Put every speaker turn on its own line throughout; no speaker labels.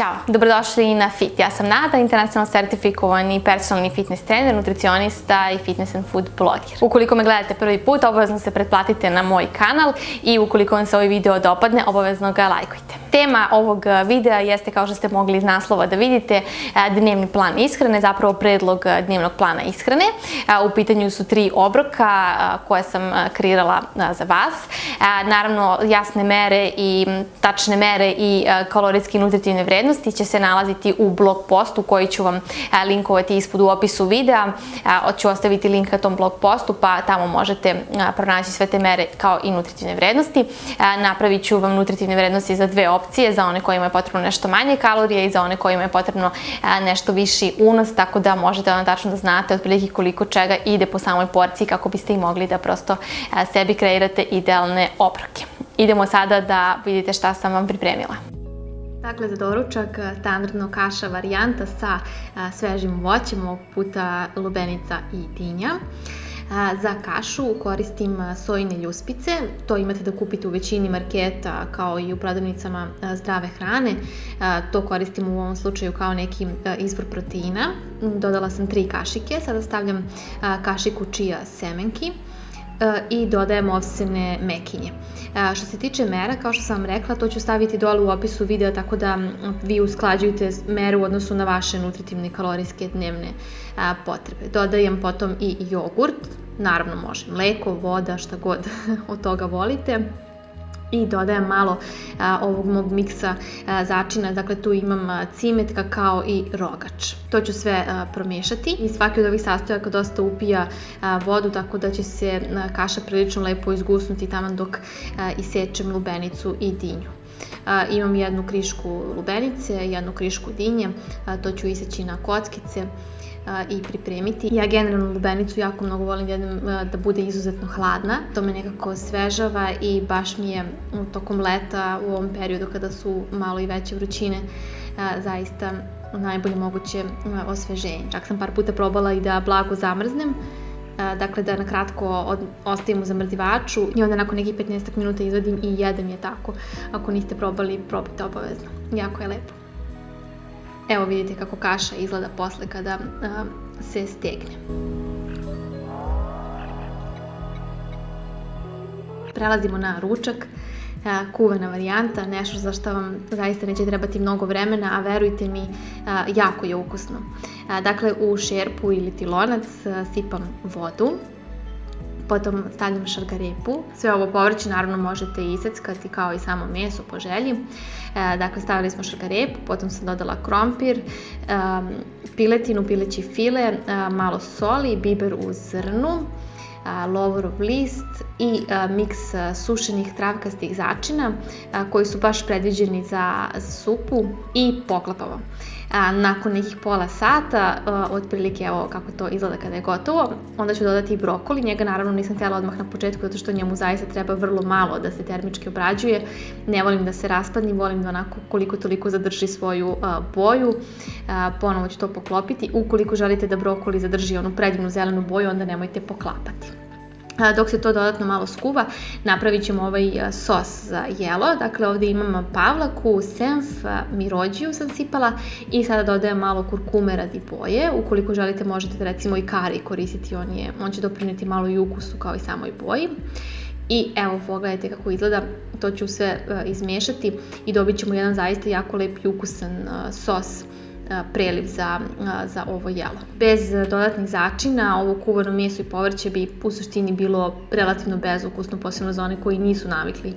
Ćao, dobrodošli na Fit. Ja sam Nada, internacionalno sertifikovani personalni fitness trener, nutricionista i fitness and food bloger. Ukoliko me gledate prvi put, obavezno se pretplatite na moj kanal i ukoliko vam se ovaj video dopadne, obavezno ga lajkujte. Tema ovog videa jeste, kao što ste mogli iz naslova da vidite, dnevni plan ishrane, zapravo predlog dnevnog plana ishrane. U pitanju su 3 obroka koje sam kreirala za vas. Naravno, jasne mere i tačne mere i kalorijske i nutritivne vrednosti će se nalaziti u blog postu koji ću vam linkovati ispod u opisu videa. Ću ostaviti link ka tom blog postu pa tamo možete pronaći sve te mere kao i nutritivne vrednosti. Napravit ću vam nutritivne vrednosti za 2 opcije, za one kojima je potrebno nešto manje kalorije i za one kojima je potrebno nešto viši unos, tako da možete onda tačno da znate otprilike koliko čega ide po samoj porciji kako biste i mogli da prosto sebi kreirate idealne obroke. Idemo sada da vidite šta sam vam pripremila. Dakle, za doručak standardno kaša varijanta sa svežim voćem, ovog puta lubenica i dinja. Za kašu koristim sojine ljuspice, to imate da kupite u većini marketa kao i u prodavnicama zdrave hrane. To koristim u ovom slučaju kao neki izvor proteina. Dodala sam 3 kašike, sada stavljam kašiku čija semenki i dodajem ovsene mekinje. Što se tiče mera, kao što sam vam rekla, to ću staviti dole u opisu videa, tako da vi usklađujete mere u odnosu na vaše nutritivne i kalorijske dnevne potrebe. Dodajem potom i jogurt, naravno može mleko, voda, šta god od toga volite. I dodajem malo ovog mog miksa začina, dakle tu imam cimet, kakao i rogač. To ću sve promiješati i svaki od ovih sastojaka dosta upija vodu, tako da će se kaša prilično lepo izgusnuti tamo dok isečem lubenicu i dinju. Imam 1 krišku lubenice, 1 krišku dinje, to ću iseći na kockice i pripremiti. Ja generalno lubenicu jako mnogo volim da bude izuzetno hladna. To me nekako osvežava i baš mi je tokom leta u ovom periodu kada su malo i veće vrućine zaista najbolje moguće osveženje. Čak sam par puta probala i da blago zamrznem, dakle da na kratko ostavim u zamrzivaču i onda nakon nekih 15 minuta izvadim i jedem je tako. Ako niste probali, probajte obavezno. Jako je lepo. Evo vidite kako kaša izgleda posle kada se stegne. Prelazimo na ručak, kuvana varijanta, nešto za što vam zaista neće trebati mnogo vremena, a verujte mi, jako je ukusno. Dakle, u šerpu ili tilonac sipam vodu, potom stavljam šargarepu. Sve ovo povrće naravno možete iseckati kao i samo meso po želji. Dakle, stavili smo šargarepu, potom sam dodala krompir, piletinu, pileći file, malo soli, biber u zrnu, lovorov list i miks sušenih travkastih začina koji su baš predviđeni za supu i poklapamo. Nakon nekih pola sata, otprilike evo kako to izgleda kada je gotovo, onda ću dodati i brokoli. Njega naravno nisam htjela odmah na početku zato što njemu zaista treba vrlo malo da se termički obrađuje. Ne volim da se raspadni, volim da onako koliko toliko zadrži svoju boju. Ponovo ću to poklopiti. Ukoliko želite da brokoli zadrži onu predivnu zelenu boju, onda nemojte poklapati. Dok se to dodatno malo skuva, napravit ćemo ovaj sos za jelo. Dakle, ovdje imam pavlaku, senf, mirođiju sam sipala i sada dodajem malo kurkume radi boje. Ukoliko želite možete da recimo i kari koristiti, on će doprinijeti malo i ukusu kao i samoj boji. I evo, pogledajte kako izgleda, to ću sve izmiješati i dobit ćemo jedan zaista jako lep i ukusan sos, preliv za ovo jelo. Bez dodatnih začina ovo kuvano meso i povrće bi u suštini bilo relativno bezukusno, posebno za one koji nisu navikli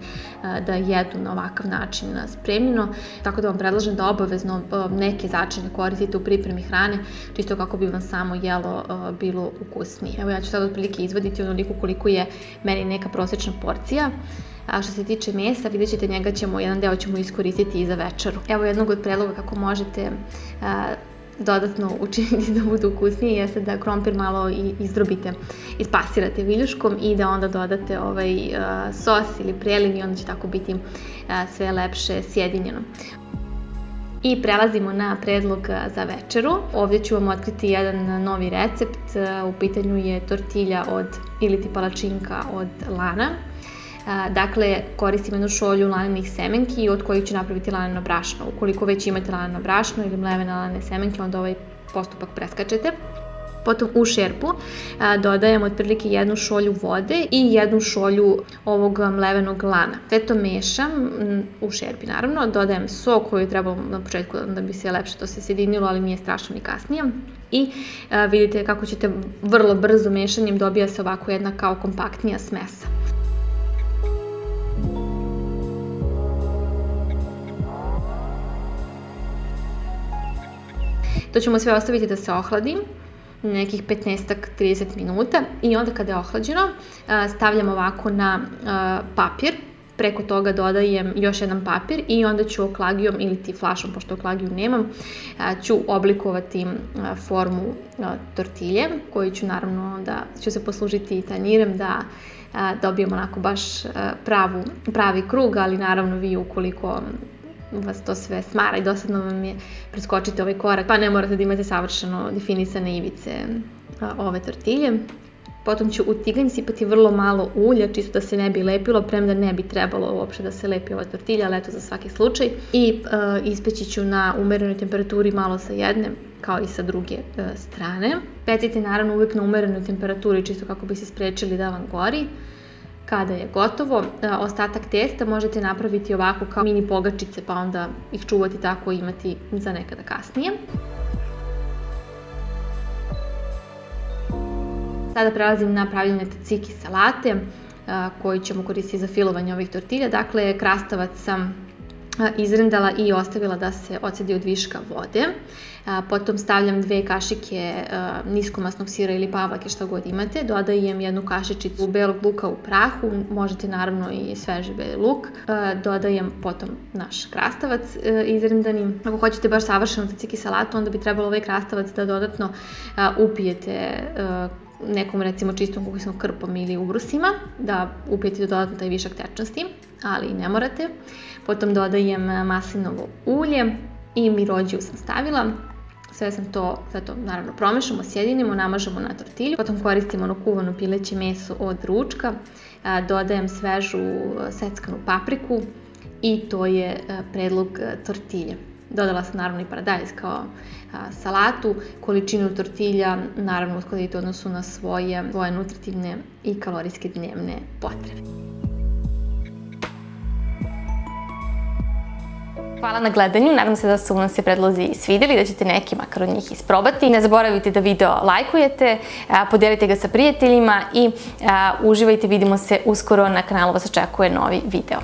da jedu na ovakav način spremljeno, tako da vam predlažem da obavezno neke začine koristite u pripremi hrane, čisto kako bi vam samo jelo bilo ukusnije. Evo, ja ću sad otprilike izvaditi onoliko koliko je meni neka prosječna porcija. A što se tiče mesa, vidjet ćete, jedan deo ćemo iskoristiti i za večeru. Evo jednog od predloga kako možete dodatno učiniti da bude ukusnije jeste da krompir malo izdrobite, ispasirate viljuškom i da onda dodate ovaj sos ili preliv i onda će tako biti sve lepše sjedinjeno. I prelazimo na predlog za večeru. Ovdje ću vam otkriti jedan novi recept. U pitanju je tortilja iliti palačinka od lana. Dakle, koristim jednu šolju lanenih semenki od kojih ću napraviti laneno brašno. Ukoliko već imate laneno brašno ili mlevene lanene semenke, onda ovaj postupak preskačete. Potom u šerpu dodajem otprilike 1 šolju vode i 1 šolju ovog mlevenog lana. Sve to mešam u šerpi naravno, dodajem sok koji je trebalo na početku da bi se lepše to se sjedinilo, ali nije strašno ni kasnije. I vidite kako ćete vrlo brzo mešanjem dobija se ovako jedna kao kompaktnija smesa. To ćemo sve ostaviti da se ohladi nekih 15-30 minuta i onda kada je ohlađeno stavljam ovako na papir, preko toga dodajem još jedan papir i onda ću oklagijom ili ti flašom, pošto oklagiju nemam, ću oblikovati formu tortilje koju ću naravno da ću se poslužiti tanjirem da dobijem onako baš pravi krug, ali naravno vi ukoliko vas to sve smara i dosadno vam je, preskočite ovaj korak, pa ne morate da imate savršeno definisane ivice ove tortilje. Potom ću u tiganj sipati vrlo malo ulja, čisto da se ne bi lepilo, premda ne bi trebalo uopšte da se lepi ova tortilja, ali eto za svaki slučaj. I ispeći ću na umerenoj temperaturi malo sa jedne, kao i sa druge strane. Pecite naravno uvijek na umerenoj temperaturi, čisto kako bi se sprečili da vam gori. Kada je gotovo, ostatak testa možete napraviti ovako kao mini pogačice, pa onda ih čuvati tako i imati za nekada kasnije. Sada prelazim na pravljenje tzatziki salate koji ćemo koristiti za filovanje ovih tortilja. Dakle, krastavac sam izrendala i ostavila da se ocedi od viška vode. Potom stavljam 2 kašike niskomasnog sira ili pavlake, što god imate. Dodajem 1 kašičicu belog luka u prahu, možete naravno i sveži beli luk. Dodajem potom naš krastavac izrendani. Ako hoćete baš savršenu tzatziki salatu, onda bi trebalo ovaj krastavac da dodatno upijete nekom recimo čistom kuhinskom krpom ili ubrusima, da upijete dodatno taj višak tečnosti, ali ne morate. Potom dodajem maslinovo ulje i mirođiju sam stavila. Sve to naravno promešamo, sjedinimo, namažemo na tortilju. Potom koristim ono kuvano pileće meso od ručka. Dodajem svežu seckanu papriku i to je predlog tortilje. Dodala sam naravno i paradajz kao salatu. Količinu tortilja naravno uskladite u odnosu na svoje nutritivne i kalorijske dnevne potrebe. Hvala na gledanju, nadam se da su vam se predlozi svidjeli, da ćete neki makar od njih isprobati. Ne zaboravite da video lajkujete, podijelite ga sa prijateljima i uživajte, vidimo se uskoro, na kanalu vas očekuje novi video.